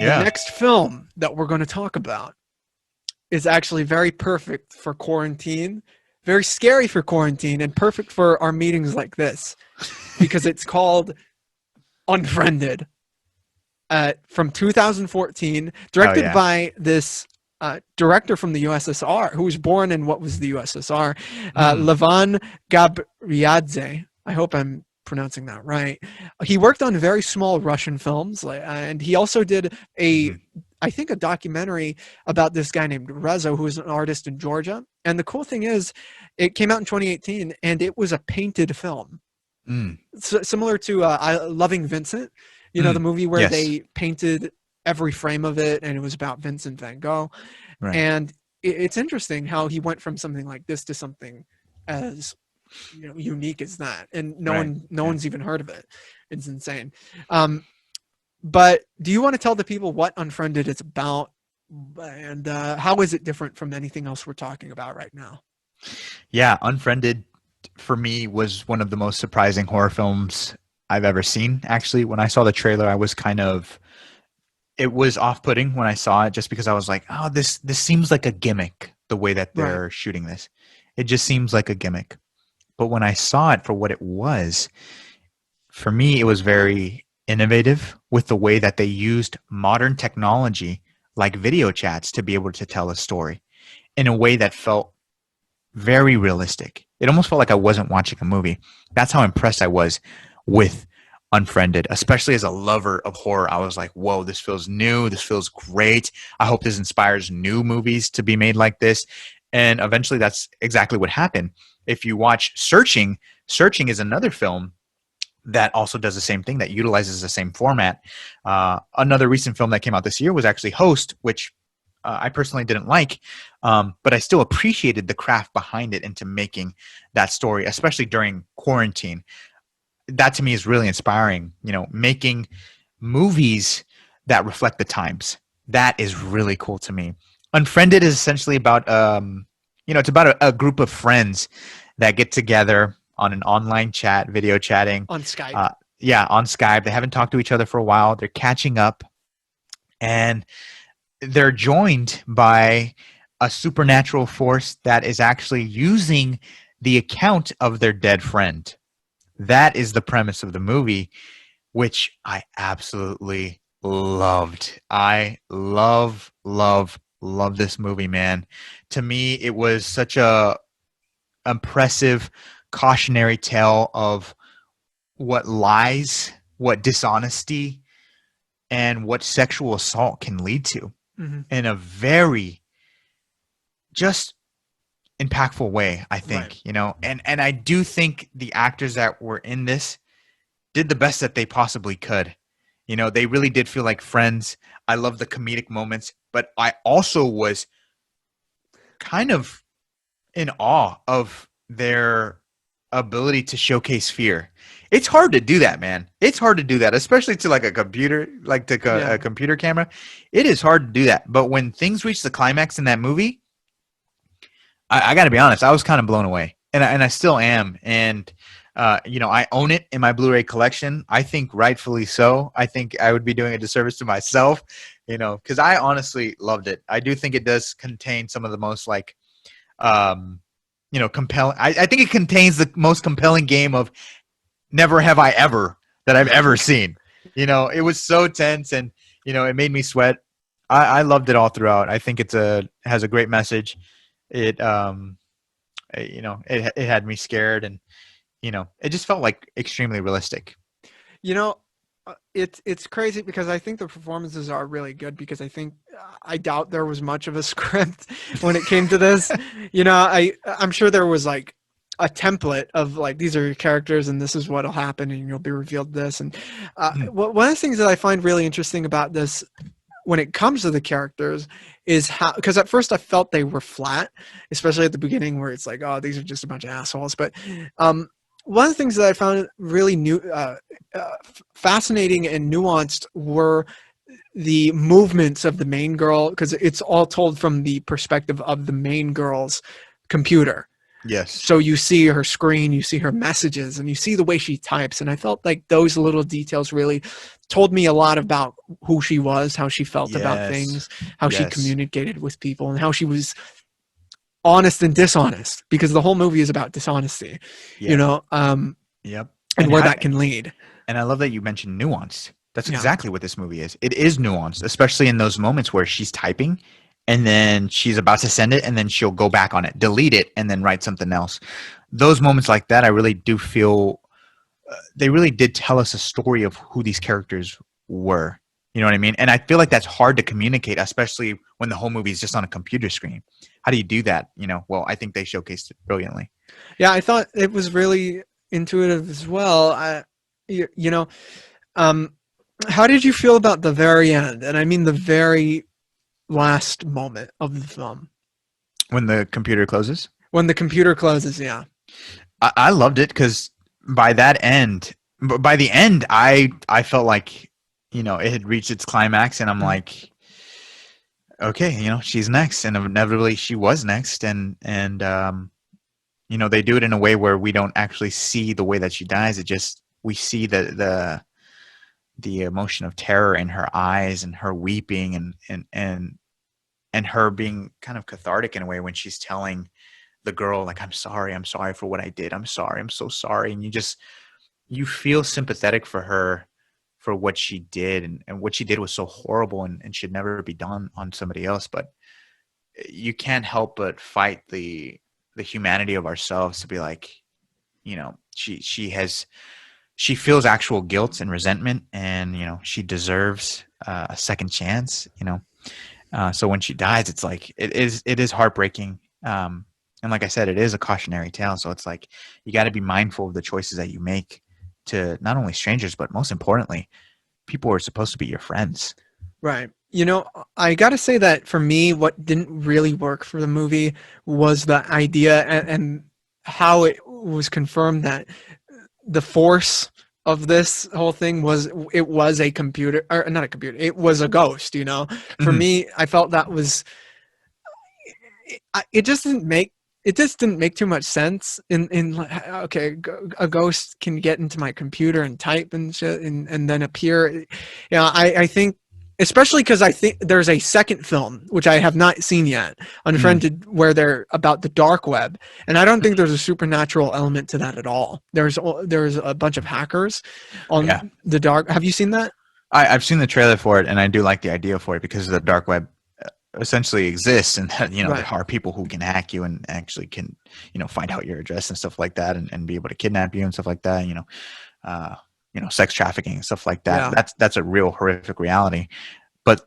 The Yeah. next film that we're going to talk about is actually very perfect for quarantine, very scary for quarantine, and perfect for our meetings like this because it's called Unfriended. From 2014, Oh directed yeah. by this director from the USSR, who was born in what was the USSR, Mm. Levan Gabriadze. I hope I'm pronouncing that right. He worked on very small Russian films, and he also did Hmm. I think, a documentary about this guy named Rezo, who is an artist in Georgia. And the cool thing is, it came out in 2018, and it was a painted film, Mm. similar to Loving Vincent, the Mm. movie where Yes. they painted every frame of it, and it was about Vincent van Gogh. Right. And it's interesting how he went from something like this to something as unique as that, and Right. no Yeah. one's even heard of it. It's insane. But do you want to tell the people what Unfriended is about, and how is it different from anything else we're talking about right now? Yeah. Unfriended for me was one of the most surprising horror films I've ever seen. Actually, when I saw the trailer, I was kind of it was off-putting when I saw it, just because I was like, oh, this seems like a gimmick. The way that Right. they're shooting this, it just seems like a gimmick. But when I saw it for what it was, for me, it was very innovative with the way that they used modern technology like video chats to be able to tell a story in a way that felt very realistic. It almost felt like I wasn't watching a movie. That's how impressed I was with Unfriended, especially as a lover of horror. I was like, whoa, this feels new. This feels great. I hope this inspires new movies to be made like this. And eventually that's exactly what happened. If you watch Searching, Searching is another film that also does the same thing, that utilizes the same format. Another recent film that came out this year was actually Host, which I personally didn't like, but I still appreciated the craft behind it into making that story, especially during quarantine. That to me is really inspiring. Making movies that reflect the times. That is really cool to me. Unfriended is essentially about, it's about a group of friends that get together on an online chat, video chatting. On Skype. Yeah, on Skype. They haven't talked to each other for a while. They're catching up, and they're joined by a supernatural force that is actually using the account of their dead friend. That is the premise of the movie, which I absolutely loved. I love this movie, man. To me, it was such a impressive cautionary tale of what lies, what dishonesty, and what sexual assault can lead to Mm-hmm. in a very just impactful way, I think. Right. And I do think the actors that were in this did the best that they possibly could. They really did feel like friends. I love the comedic moments, but I also was kind of in awe of their ability to showcase fear. It's hard to do that, man. It's hard to do that, especially to like a computer, like to Yeah. a computer camera. It is hard to do that. But when things reach the climax in that movie, I got to be honest, I was kind of blown away, and I still am. And I own it in my Blu-ray collection. I think rightfully so. I think I would be doing a disservice to myself, because I honestly loved it. I do think it does contain some of the most compelling. I think it contains the most compelling game of Never Have I Ever that I've ever seen. It was so tense, and it made me sweat. I loved it all throughout. I think has a great message. It it had me scared, and it just felt like extremely realistic. It's crazy because I think the performances are really good, because I doubt there was much of a script when it came to this. I'm sure there was like a template of like, these are your characters and this is what'll happen and you'll be revealed this. And one of the things that I find really interesting about this when it comes to the characters is how, because at first I felt they were flat, especially at the beginning where it's like, oh, these are just a bunch of assholes. But one of the things that I found really fascinating and nuanced were the movements of the main girl, because it's all told from the perspective of the main girl's computer. Yes. So you see her screen, you see her messages, and you see the way she types. And I felt like those little details really told me a lot about who she was, how she felt about Yes. things, how she Yes. communicated with people, and how she was honest and dishonest, because the whole movie is about dishonesty, you Yep. know, Yep. and where that can lead. And I love that you mentioned nuance. That's Yeah. exactly what this movie is. It is nuanced, especially in those moments where she's typing and then she's about to send it and then she'll go back on it, delete it, and then write something else. Those moments like that, I really do feel they really did tell us a story of who these characters were. You know what I mean? And I feel like that's hard to communicate, especially when the whole movie is just on a computer screen. How do you do that? You know, well, I think they showcased it brilliantly. Yeah, I thought it was really intuitive as well. You know, um, how did you feel about the very end? And I mean the very last moment of the film When the computer closes, when the computer closes. Yeah. I loved it because by that end, by the end, I felt like it had reached its climax, and I'm Mhm. like, okay, she's next, and inevitably she was next, and they do it in a way where we don't actually see the way that she dies. It just we see the emotion of terror in her eyes and her weeping and her being kind of cathartic in a way when she's telling the girl, like, I'm sorry for what I did, I'm so sorry. And you feel sympathetic for her for what she did, and what she did was so horrible and should never be done on somebody else. But you can't help but fight the humanity of ourselves to be like, she feels actual guilt and resentment, and she deserves a second chance. So when she dies, it's like it is heartbreaking. And like I said, it is a cautionary tale. So it's like you got to be mindful of the choices that you make to not only strangers, but most importantly, people who are supposed to be your friends. Right. You know, I got to say that for me, what didn't really work for the movie was the idea and how it was confirmed that the force of this whole thing was it was a computer, or not a computer, it was a ghost, you know. For Mhm. me, I felt that was it just didn't make too much sense in okay, a ghost can get into my computer and type and shit and then appear. Yeah, I think especially because I think there's a second film which I have not seen yet, Mm. Unfriended, where they're about the dark web, and I don't think there's a supernatural element to that at all. There's a bunch of hackers Yeah, on the dark. Have you seen that? I've seen the trailer for it, and I do like the idea for it because the dark web essentially exists, and that there Right. are people who can hack you and actually can find out your address and stuff like that, and be able to kidnap you and stuff like that. Uh, sex trafficking and stuff like that. Yeah. That's a real horrific reality. But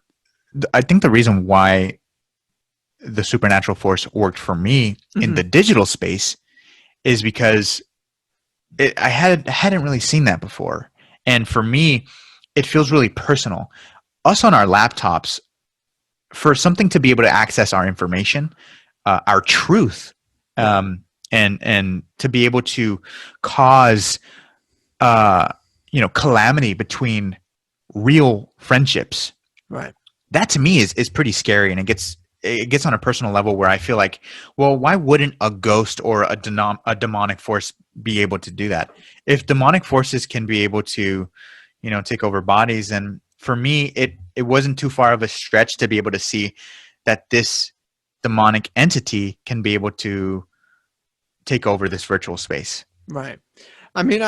I think the reason why the supernatural force worked for me in Hmm. the digital space is because I hadn't really seen that before, and for me, it feels really personal. Us on our laptops, for something to be able to access our information, our truth, Yeah. and to be able to cause uh, calamity between real friendships, Right. that to me is pretty scary, and it gets on a personal level where I feel like, well, why wouldn't a ghost or a demonic force be able to do that? If demonic forces can be able to, take over bodies, and for me, it wasn't too far of a stretch to be able to see that this demonic entity can be able to take over this virtual space. Right. I mean,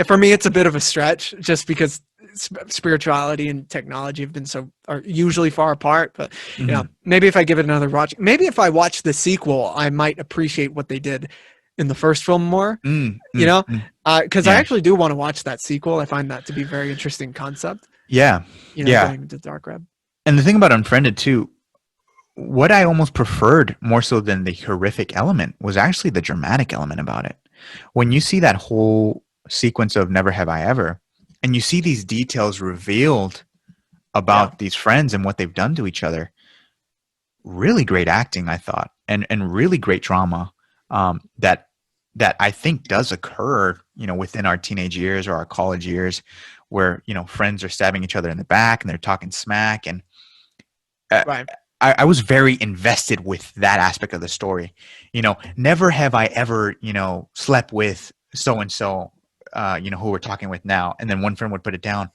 for me, it's a bit of a stretch just because spirituality and technology have been are usually far apart. But Mm-hmm. maybe if I give it another watch, maybe if I watch the sequel, I might appreciate what they did in the first film more. Mm, You mm, know, mm. because I Yeah, actually do want to watch that sequel. I find that to be a very interesting concept. yeah, yeah. Going into dark web. And the thing about Unfriended too, what I almost preferred more so than the horrific element was actually the dramatic element about it. When you see that whole sequence of Never Have I Ever, and you see these details revealed Yeah. about these friends and what they've done to each other, really great acting, I thought, and really great drama, that I think does occur, within our teenage years or our college years, where friends are stabbing each other in the back and they're talking smack, and uh, Right. I was very invested with that aspect of the story. Never have I ever, slept with so and so. who we're talking with now, and then one friend would put it down,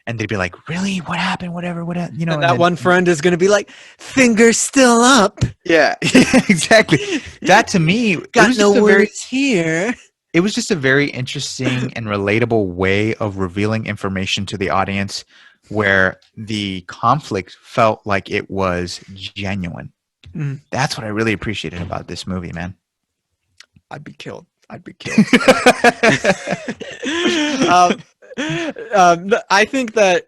and they'd be like, "Really? What happened? Whatever, And And that then one friend is going to be like, fingers still up. yeah, exactly. That to me, Got no words here. it was just a very interesting and relatable way of revealing information to the audience, where the conflict felt like it was genuine. Mm. That's what I really appreciated about this movie, man. I'd be killed. I think that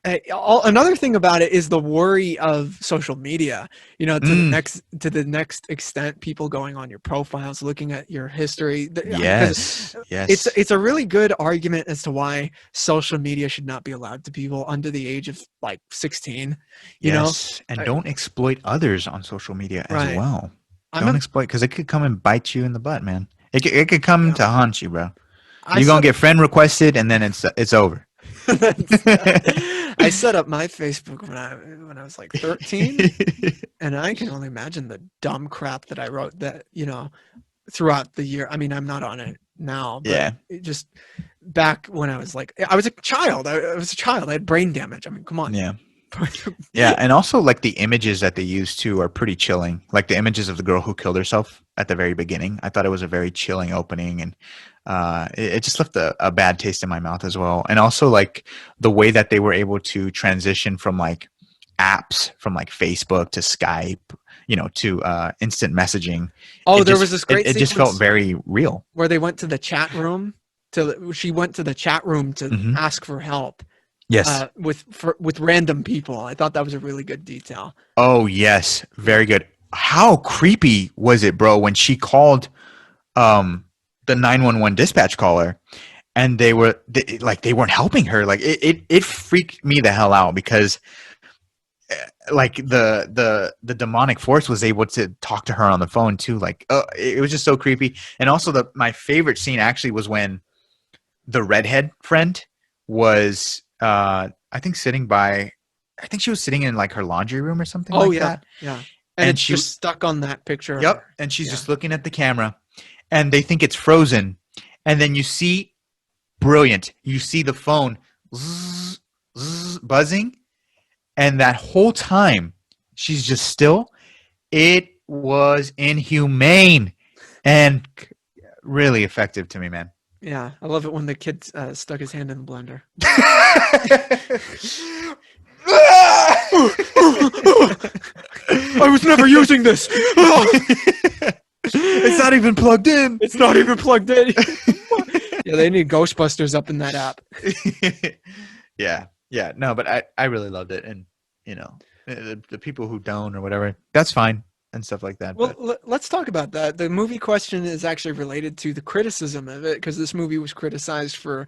another thing about it is the worry of social media. To the next extent, people going on your profiles, looking at your history. Yes. It's a really good argument as to why social media should not be allowed to people under the age of like 16. And don't exploit others on social media as well. Don't exploit, because it could come and bite you in the butt, man. It could come to haunt you, bro. You're gonna get friend requested, and then it's over. I set up my Facebook when I was like 13, and I can only imagine the dumb crap that I wrote that throughout the year. I mean, I'm not on it now, but it just back when I was like, I was a child. I had brain damage. I mean, come on. Yeah, and also like the images that they use too are pretty chilling. Like the images of the girl who killed herself at the very beginning. I thought it was a very chilling opening, and it just left a bad taste in my mouth as well. And also like the way that they were able to transition from like apps, from like Facebook to Skype, to instant messaging. There was this great it just felt very real, where they went to the chat room. She went to the chat room to ask for help. Yes. With random people. I thought that was a really good detail. Oh, yes. Very good. How creepy was it, bro, when she called the 911 dispatch caller, and they weren't helping her. Like it freaked me the hell out, because like the demonic force was able to talk to her on the phone too. Like it was just so creepy. And also my favorite scene actually was when the redhead friend was I think she was sitting in like her laundry room or something that. Yeah. And it's just stuck on that picture. Yep. And she's just looking at the camera, and they think it's frozen. And then you see the phone zzz, zzz, buzzing. And that whole time she's just still. It was inhumane and really effective to me, man. Yeah, I love it when the kid stuck his hand in the blender. I was never using this. It's not even plugged in. Yeah, they need Ghostbusters up in that app. Yeah. No, but I really loved it, and the people who don't or whatever, that's fine. And stuff like that. Well, let's talk about that. The movie question is actually related to the criticism of it, because this movie was criticized for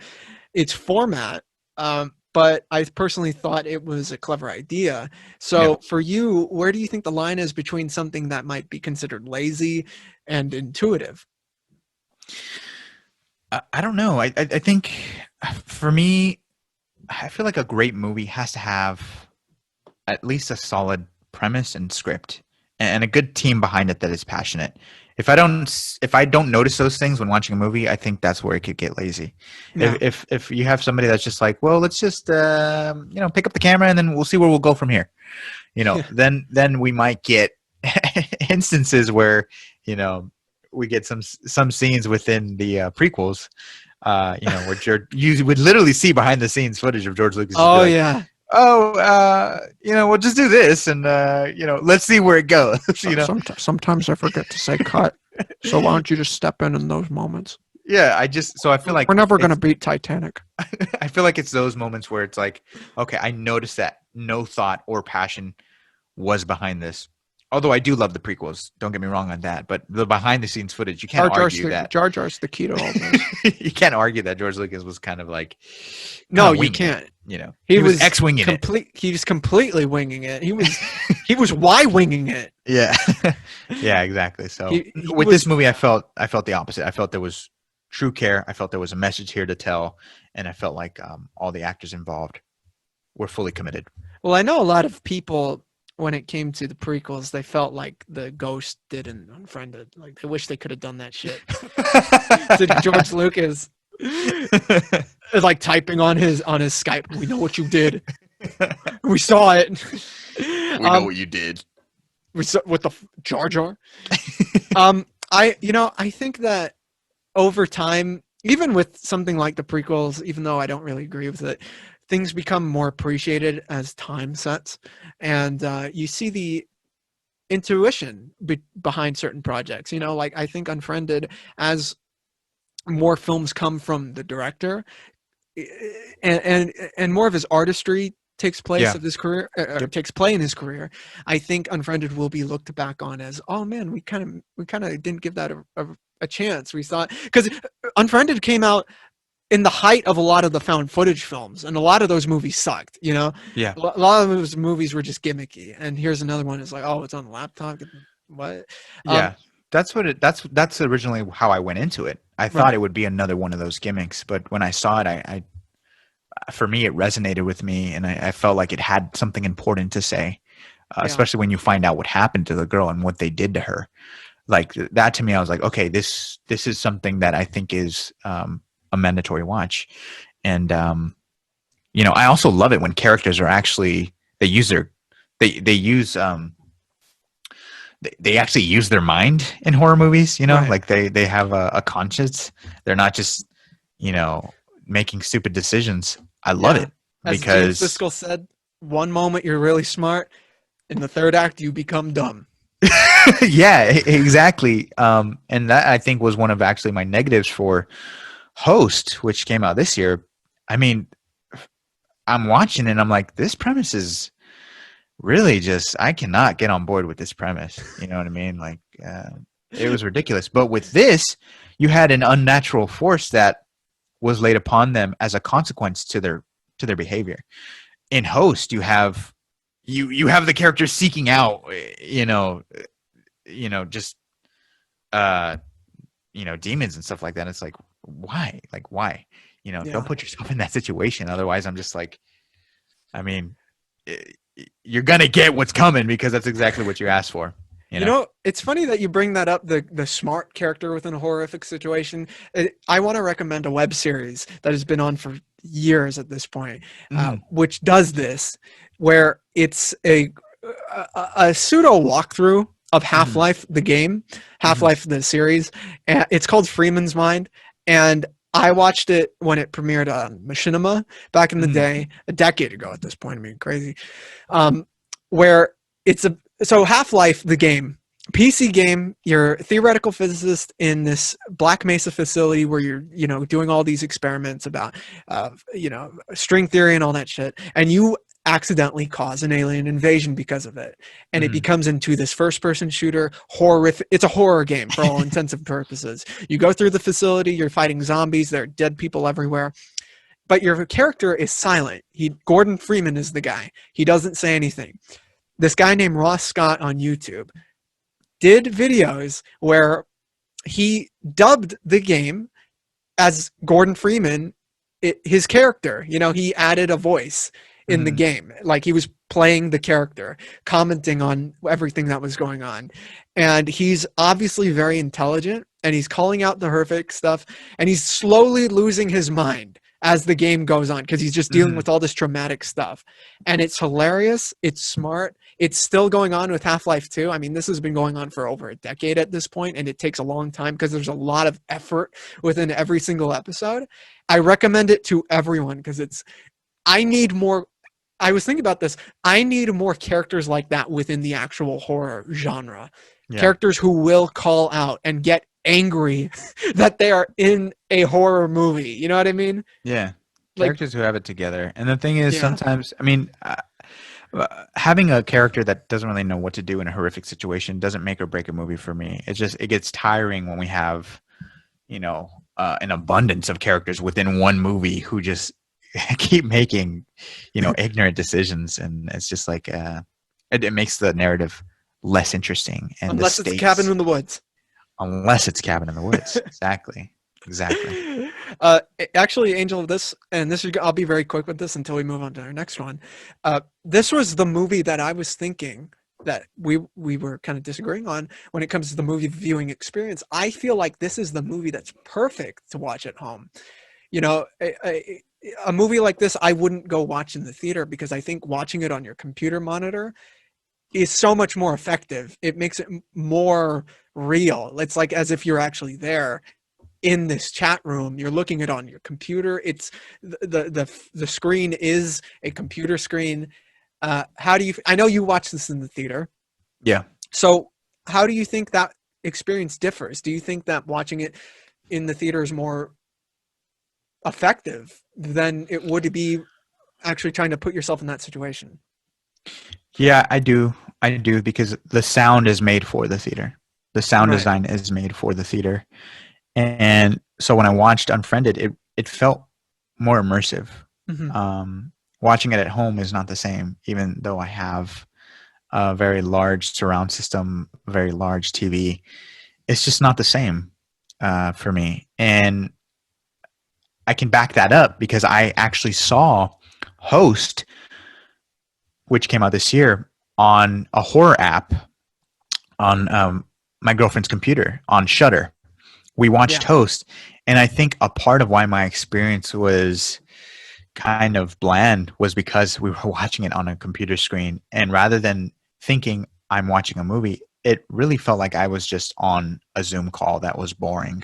its format, but I personally thought it was a clever idea. So for you, where do you think the line is between something that might be considered lazy and intuitive? I don't know. I think for me, I feel like a great movie has to have at least a solid premise and script, and a good team behind it that is passionate. If I don't notice those things when watching a movie, I think that's where it could get lazy. Yeah. If you have somebody that's just like, well, let's just pick up the camera and then we'll see where we'll go from here, then we might get instances where we get some scenes within the prequels, where you would literally see behind the scenes footage of George Lucas. Oh yeah. We'll just do this, and let's see where it goes. Sometimes I forget to say cut. So why don't you just step in those moments? Yeah, I feel like we're never gonna beat Titanic. I feel like it's those moments where it's like, okay, I noticed that no thought or passion was behind this. Although I do love the prequels, don't get me wrong on that. But the behind the scenes footage, you can't argue that. Jar Jar's the key to all this. You can't argue that George Lucas was kind of like. No, you can't. He was X-winging it. He was completely winging it. He was Y-winging it. Yeah, yeah, exactly. So with this movie, I felt the opposite. I felt there was true care. I felt there was a message here to tell, and I felt like all the actors involved were fully committed. Well, I know a lot of people, when it came to the prequels, they felt like the Ghost did in Unfriended. Like they wish they could have done that shit to George Lucas. Like typing on his Skype. We know what you did. We saw it. We know what you did. We saw with the Jar Jar. I think that over time, even with something like the prequels, even though I don't really agree with it, things become more appreciated as time sets, and you see the intuition behind certain projects. Like I think Unfriended, as more films come from the director, and more of his artistry takes place Yeah. of his career, Yep. takes play in his career. I think Unfriended will be looked back on as, oh man, we kind of didn't give that a chance. We thought, because Unfriended came out in the height of a lot of the found footage films, and a lot of those movies sucked. Yeah. A lot of those movies were just gimmicky. And here's another one. It's like, oh, it's on the laptop. What? Yeah. That's originally how I went into it. I thought Right. it would be another one of those gimmicks, but when I saw it, I for me it resonated with me, and I felt like it had something important to say, Yeah. especially when you find out what happened to the girl and what they did to her. Like that to me, I was like, okay, this is something that I think is a mandatory watch, and I also love it when characters are actually they use their they use they actually use their mind in horror movies. Right. Like they have a conscience. They're not just you know making stupid decisions. I love Yeah. it As James because Siskel said, one moment you're really smart, in the third act you become dumb. yeah, exactly. And that I think was one of actually my negatives for Host, which came out this year. I mean, I'm watching it and I'm like, this premise is really just, I cannot get on board with this premise. You know what I mean? Like, it was ridiculous. But with this, you had an unnatural force that was laid upon them as a consequence to their behavior. In Host, you have the characters seeking out, just uh, demons and stuff like that. It's like, why? Like, why? Don't Yeah. put yourself in that situation. Otherwise, I'm just like, I mean, you're gonna get what's coming because that's exactly what you asked for. It's funny that you bring that up, the smart character within a horrific situation. I want to recommend a web series that has been on for years at this point, Mhm. which does this, where it's a pseudo walkthrough of Mhm. Half-Life, the game, Mhm. Half-Life, the series. And it's called Freeman's Mind. And I watched it when it premiered on Machinima back in the Mhm. day, a decade ago at this point. I mean, crazy. Um, where it's so Half-Life, the game, PC game, you're a theoretical physicist in this Black Mesa facility where you're, doing all these experiments about, string theory and all that shit, and you accidentally cause an alien invasion because of it, and it Mhm. becomes into this first-person shooter horrific. It's a horror game for all intents and purposes. You go through the facility, you're fighting zombies, there are dead people everywhere, but your character is silent. Gordon Freeman is the guy. He doesn't say anything. This guy named Ross Scott on YouTube did videos where he dubbed the game as Gordon Freeman, his character. He added a voice in the Mhm. game, like he was playing the character, commenting on everything that was going on. And he's obviously very intelligent, and he's calling out the horrific stuff, and he's slowly losing his mind as the game goes on because he's just dealing Mhm. with all this traumatic stuff. And it's hilarious, it's smart, it's still going on with Half-Life 2. I mean, this has been going on for over a decade at this point, and it takes a long time because there's a lot of effort within every single episode. I recommend it to everyone because I need more. I was thinking about this. I need more characters like that within the actual horror genre. Yeah. Characters who will call out and get angry that they are in a horror movie. You know what I mean? Yeah. Like, Characters who have it together. And the thing is, yeah, sometimes, I mean, having a character that doesn't really know what to do in a horrific situation doesn't make or break a movie for me. It gets tiring when we have, an abundance of characters within one movie who just keep making, ignorant decisions. And it's just like, it makes the narrative less interesting and the unless it's a cabin stakes, in the woods. unless it's Cabin in the Woods. Exactly. Exactly. uh, Actually, Angel, I'll be very quick with this until we move on to our next one. This was the movie that I was thinking that we were kind of disagreeing on when it comes to the movie viewing experience. I feel like this is the movie that's perfect to watch at home. You know, a movie like this, I wouldn't go watch in the theater because I think watching it on your computer monitor is so much more effective. It makes it more real. It's like as if you're actually there in this chat room. You're looking at it on your computer. It's the screen is a computer screen. How do you? I know you watched this in the theater. Yeah. So how do you think that experience differs? Do you think that watching it in the theater is more effective than it would be actually trying to put yourself in that situation? Yeah, I do. I do because the sound is made for the theater. The sound Right. design is made for the theater. And so when I watched Unfriended, it felt more immersive. Mm-hmm. Watching it at home is not the same, even though I have a very large surround system, very large TV. It's just not the same for me. And I can back that up because I actually saw Host, which came out this year, on a horror app on my girlfriend's computer on Shudder. We watched Yeah. Host, and I think a part of why my experience was kind of bland was because we were watching it on a computer screen, and rather than thinking I'm watching a movie, it really felt like I was just on a Zoom call that was boring.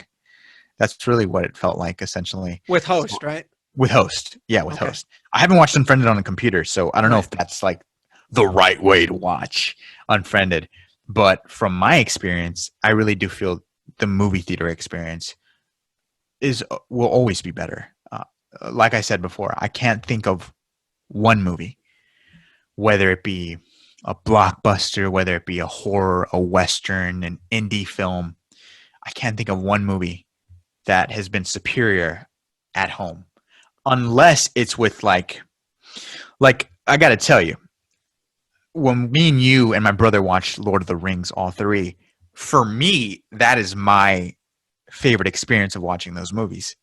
That's really what it felt like, essentially. With So, Host, right? with Host. Yeah, with Okay. Host. I haven't watched Unfriended on a computer, so I don't know Right. if that's like the right way to watch Unfriended. But from my experience, I really do feel the movie theater experience will always be better. Like I said before, I can't think of one movie, whether it be a blockbuster, whether it be a horror, a western, an indie film. I can't think of one movie that has been superior at home, unless it's with like I got to tell you, when me and you and my brother watched Lord of the Rings, all three, for me, that is my favorite experience of watching those movies.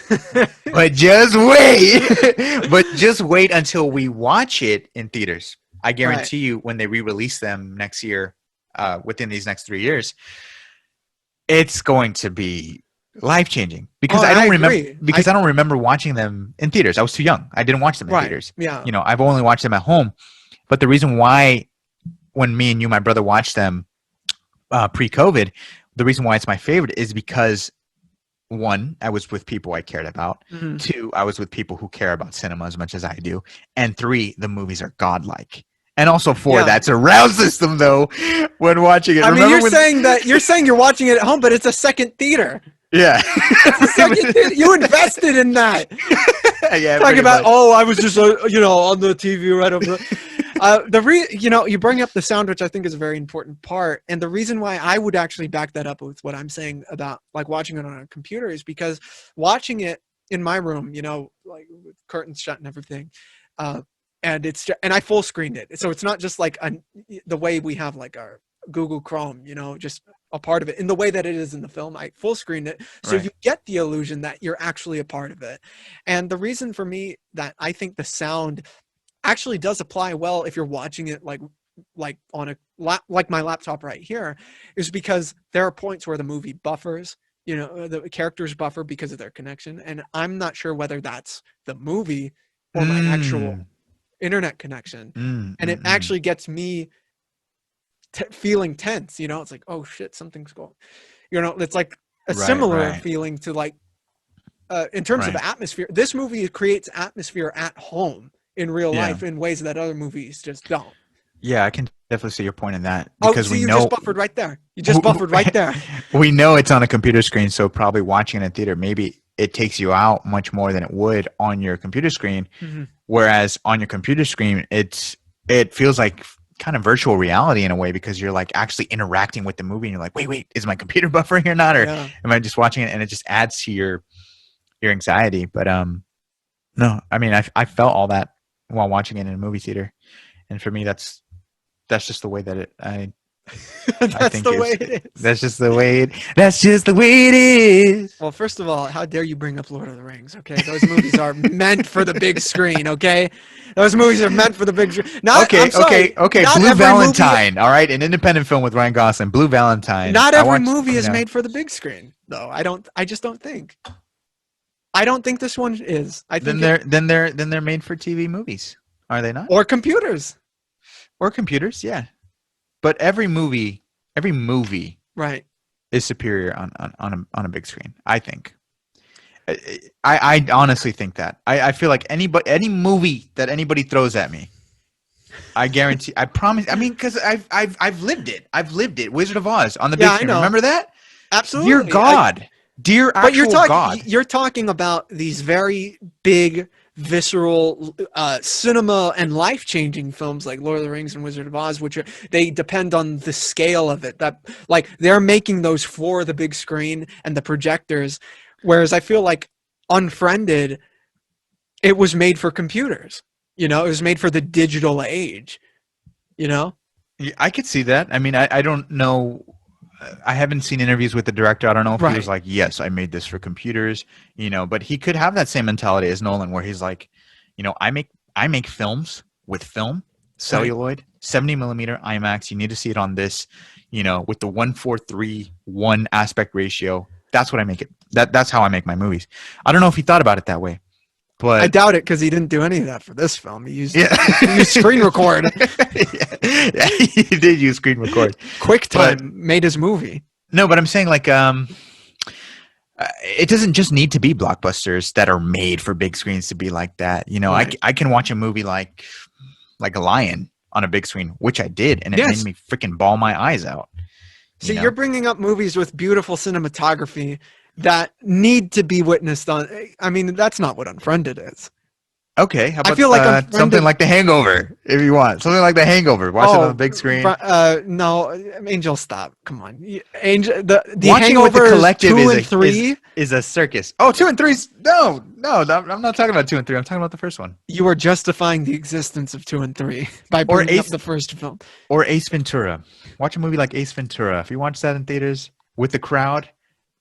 But just wait. But just wait until we watch it in theaters. I Right. guarantee you, when they re-release them next year, within these next 3 years, it's going to be life-changing because Oh, I I don't remember agree. I don't remember watching them in theaters. I was too young. I didn't watch them in Right. theaters. Yeah. You know, I've only watched them at home. But the reason why, when me and you, my brother, watched them pre-COVID, the reason why it's my favorite is because, one, I was with people I cared about. Mm-hmm. Two, I was with people who care about cinema as much as I do. And three, the movies are godlike. And also four, Yeah. that surround system though, when watching it. I mean, Remember you're saying you're watching it at home, but it's a second theater. yeah. It's a second theater. You invested in that. Yeah. Talking pretty about, much. oh, I was just, on the TV right over there. You bring up the sound, which I think is a very important part. And the reason why I would actually back that up with what I'm saying about like watching it on a computer is because watching it in my room, like with curtains shut and everything, and and I full screened it. So it's not just like the way we have like our Google Chrome, just a part of it in the way that it is in the film. I full screened it. So Right. you get the illusion that you're actually a part of it. And the reason for me that I think the sound actually does apply well if you're watching it like on a like my laptop right here is because there are points where the movie buffers, the characters buffer because of their connection. And I'm not sure whether that's the movie or my actual internet connection. And it actually gets me feeling tense, it's like, oh shit, something's going, it's like a similar feeling to like, in terms of atmosphere, this movie creates atmosphere at home in real life in ways that other movies just don't. Yeah, I can definitely see your point in that because you just buffered right there. You just buffered right there. We know it's on a computer screen, so probably watching it in theater, maybe it takes you out much more than it would on your computer screen. Mm-hmm. Whereas on your computer screen, it feels like kind of virtual reality in a way because you're like actually interacting with the movie and you're like, wait, is my computer buffering or not? Or am I just watching it? And it just adds to your anxiety. But no, I mean, I felt all that while watching it in a movie theater. And for me, that's just the way that That's the way it is. That's just the way it is. Well, first of all, how dare you bring up Lord of the Rings? Okay, those movies are meant for the big screen. Okay, those movies are meant for the big screen. Okay. Not Blue every Valentine. All right, an independent film with Ryan Gosling. Blue Valentine. Not every movie is made for the big screen, though. I just don't think. I don't think this one is. I Then think they're made for TV movies, are they not? or computers. Or computers, yeah. But every movie Right. is superior on a big screen, I think. I honestly think that. I feel like any movie that anybody throws at me, I guarantee, I promise. I mean, because I've lived it. I've lived it. Wizard of Oz on the big Yeah, I screen. know. Remember that? Dear Absolutely. God, dear But actual God. you're talking about these very big, visceral, cinema and life changing films like Lord of the Rings and Wizard of Oz, which they depend on the scale of it. That like they're making those for the big screen and the projectors, whereas I feel like Unfriended, it was made for computers. You know, it was made for the digital age. You know. Yeah, I could see that. I mean, I don't know. I haven't seen interviews with the director. I don't know if he was Right. like, yes, I made this for computers, but he could have that same mentality as Nolan where he's like, I make films with film, celluloid, 70 millimeter IMAX. You need to see it on this, with the 1:4:3:1 aspect ratio. That's what I make it. That's how I make my movies. I don't know if he thought about it that way, I but doubt it because he didn't do any of that for this film. He used, yeah, he used screen record. yeah, he did use screen record. QuickTime made his movie. No, but I'm saying like it doesn't just need to be blockbusters that are made for big screens to be like that. Right. I can watch a movie like a Lion on a big screen, which I did, and it Yes. made me freaking bawl my eyes out. See, you're bringing up movies with beautiful cinematography that need to be witnessed on. I mean, that's not what Unfriended is. Okay, how about feel like Unfriended- something like The Hangover, if you want something like The Hangover? Watch it on the big screen. No, Angel, stop. Come on, Angel. The Watching with the Hangover collective 2 and 3. is a circus. Oh, 2 and 3. No, I'm not talking about 2 and 3. I'm talking about the first one. You are justifying the existence of 2 and 3 by bringing up the first film. Or Ace Ventura. Watch a movie like Ace Ventura. If you watch that in theaters with the crowd,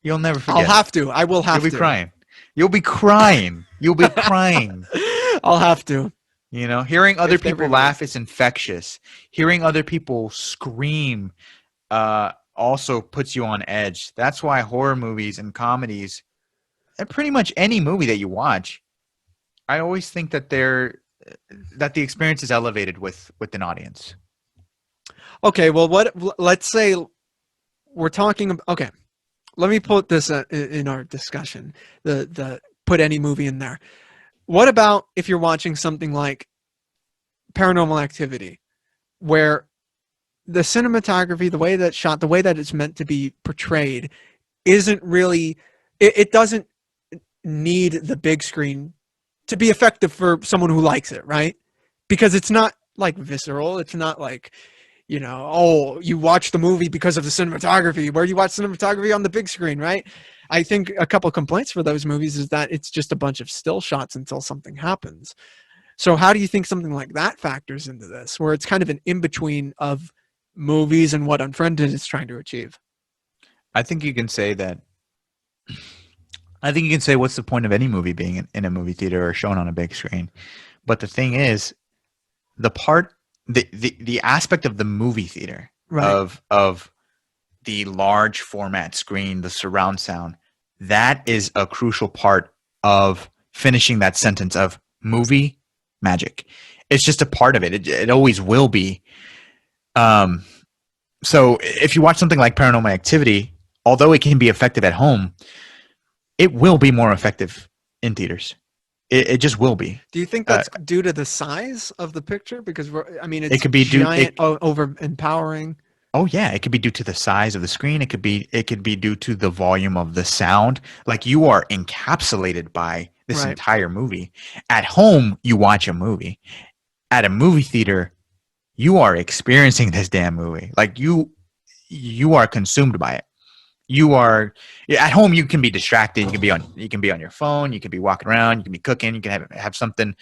you'll never forget. I'll have to. I will have to. You'll be crying. You'll be crying. You'll be crying. I'll have to. Hearing other people laugh is infectious. Hearing other people scream also puts you on edge. That's why horror movies and comedies, and pretty much any movie that you watch, I always think that the experience is elevated with an audience. Okay, well, let's say we're talking. Okay, let me put this in our discussion. The put any movie in there. What about if you're watching something like Paranormal Activity, where the cinematography, the way that's shot, the way that it's meant to be portrayed, isn't really. It doesn't need the big screen to be effective for someone who likes it, right? Because it's not like visceral. It's not like, you watch the movie because of the cinematography, where you watch cinematography on the big screen, right? I think a couple of complaints for those movies is that it's just a bunch of still shots until something happens. So how do you think something like that factors into this, where it's kind of an in-between of movies and what Unfriended is trying to achieve? I think you can say that. I think you can say what's the point of any movie being in a movie theater or shown on a big screen? But the thing is, the aspect of the movie theater, Right. of the large format screen, the surround sound, that is a crucial part of finishing that sentence of movie magic. It's just a part of it. It always will be. So if you watch something like Paranormal Activity, although it can be effective at home, it will be more effective in theaters. It just will be. Do you think that's due to the size of the picture? Because it's it could be giant, over empowering. Oh yeah, it could be due to the size of the screen. It could be due to the volume of the sound. Like you are encapsulated by this entire movie. At home, you watch a movie. At a movie theater, you are experiencing this damn movie. Like you are consumed by it. You are at home. You can be distracted. You can be on your phone. You can be walking around. You can be cooking. You can have something,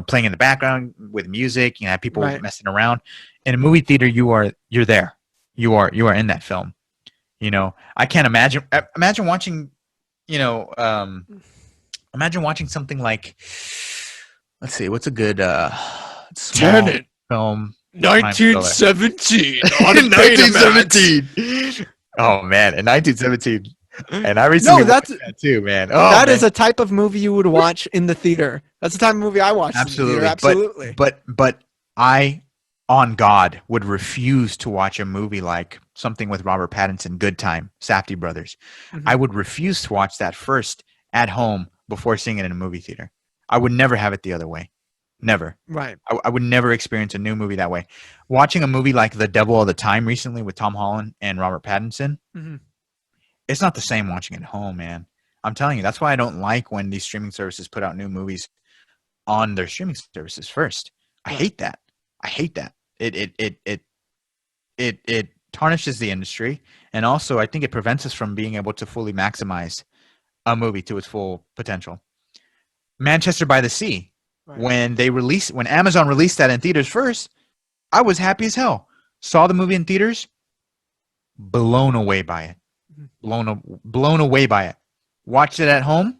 playing in the background with music. You can have people messing around. In a movie theater, you're there. You are in that film. I can't imagine watching. Imagine watching something like, let's see, what's a good small Tenet. film? 1917. 1917. Oh man, in 1917, And I No, recently watched that's that too, man. Oh that is man, a type of movie you would watch in the theater. That's the type of movie I watched in the theater. absolutely. But Absolutely. but but I, on God, would refuse to watch a movie like something with Robert Pattinson, Good Time, Safdie Brothers. I Mhm. would refuse to watch that first at home before seeing it in a movie theater. I would never have it the other way. Never. Right. I would never experience a new movie that way. Watching a movie like The Devil All the Time recently with Tom Holland and Robert Pattinson, Mhm. it's not the same watching it at home, man. I'm telling you, that's why I don't like when these streaming services put out new movies on their streaming services first. I Right. hate that. I hate that. It tarnishes the industry, and also I think it prevents us from being able to fully maximize a movie to its full potential. Manchester by the Sea, Right. when Amazon released that in theaters first, I was happy as hell. Saw the movie in theaters, blown away by it. Mhm. Blown away by it. Watched it at home,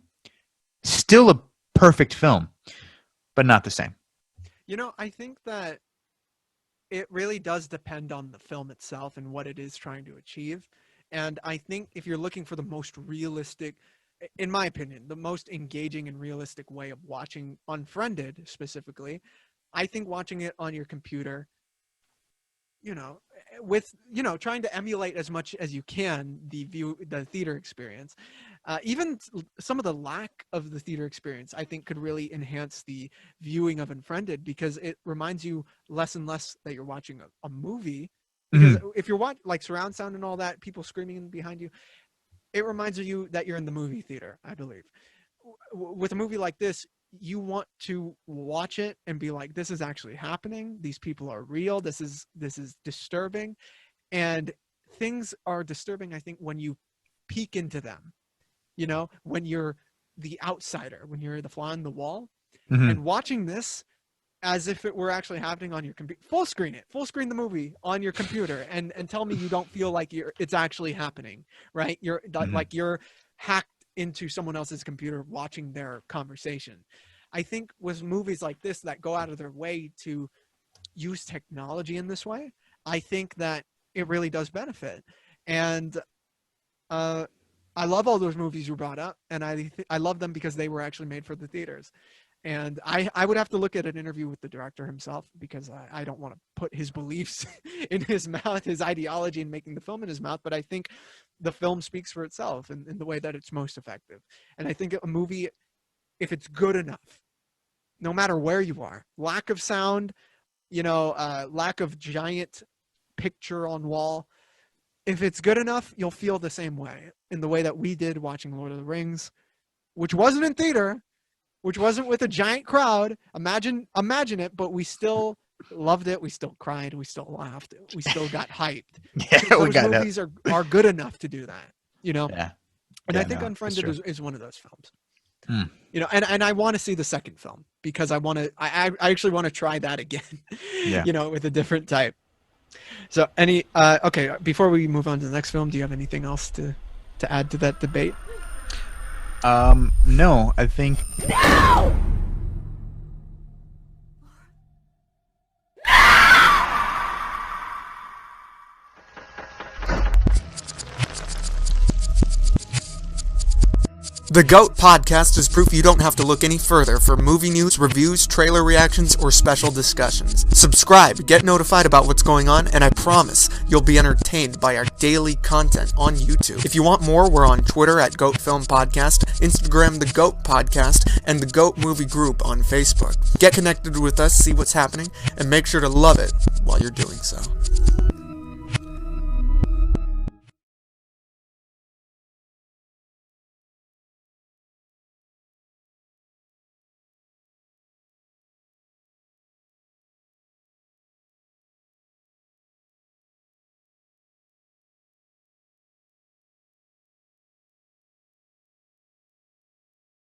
still a perfect film, but not the same. I think that it really does depend on the film itself and what it is trying to achieve. And I think if you're looking for the most realistic, in my opinion, the most engaging and realistic way of watching Unfriended specifically, I think watching it on your computer, with trying to emulate as much as you can the theater experience, even some of the lack of the theater experience I think could really enhance the viewing of Unfriended, because it reminds you less and less that you're watching a movie, because Mhm. if you're watching like surround sound and all that, people screaming behind you, it reminds you that you're in the movie theater, I believe. With a movie like this, you want to watch it and be like, this is actually happening. These people are real. This is disturbing. And things are disturbing, I think, when you peek into them, when you're the outsider, when you're the fly on the wall, Mhm. and watching this as if it were actually happening on your computer. Full screen the movie on your computer, and tell me you don't feel like it's actually happening, right? You're Mhm. like you're hacked into someone else's computer watching their conversation. I think with movies like this that go out of their way to use technology in this way, I think that it really does benefit. And uh, I love all those movies you brought up, and I love them because they were actually made for the theaters. And I would have to look at an interview with the director himself, because I don't want to put his beliefs in his mouth, his ideology in making the film in his mouth. But I think the film speaks for itself in the way that it's most effective. And I think a movie, if it's good enough, no matter where you are, lack of sound, lack of giant picture on wall, if it's good enough, you'll feel the same way, in the way that we did watching Lord of the Rings, which wasn't in theater, which wasn't with a giant crowd. Imagine it, but we still loved it. We still cried. We still laughed. We still got hyped, because Yeah, we those got that. movies are good enough to do that. Yeah. And I Yeah, think no, that's Unfriended true. is one of those films. Hmm. And I want to see the second film, because I actually want to try that again, Yeah. with a different type. So okay, before we move on to the next film, do you have anything else to add to that debate? No, I think The GOAT Podcast is proof you don't have to look any further for movie news, reviews, trailer reactions, or special discussions. Subscribe, get notified about what's going on, and I promise you'll be entertained by our daily content on YouTube. If you want more, we're on Twitter at GOAT Film Podcast, Instagram The GOAT Podcast, and the GOAT Movie Group on Facebook. Get connected with us, see what's happening, and make sure to love it while you're doing so.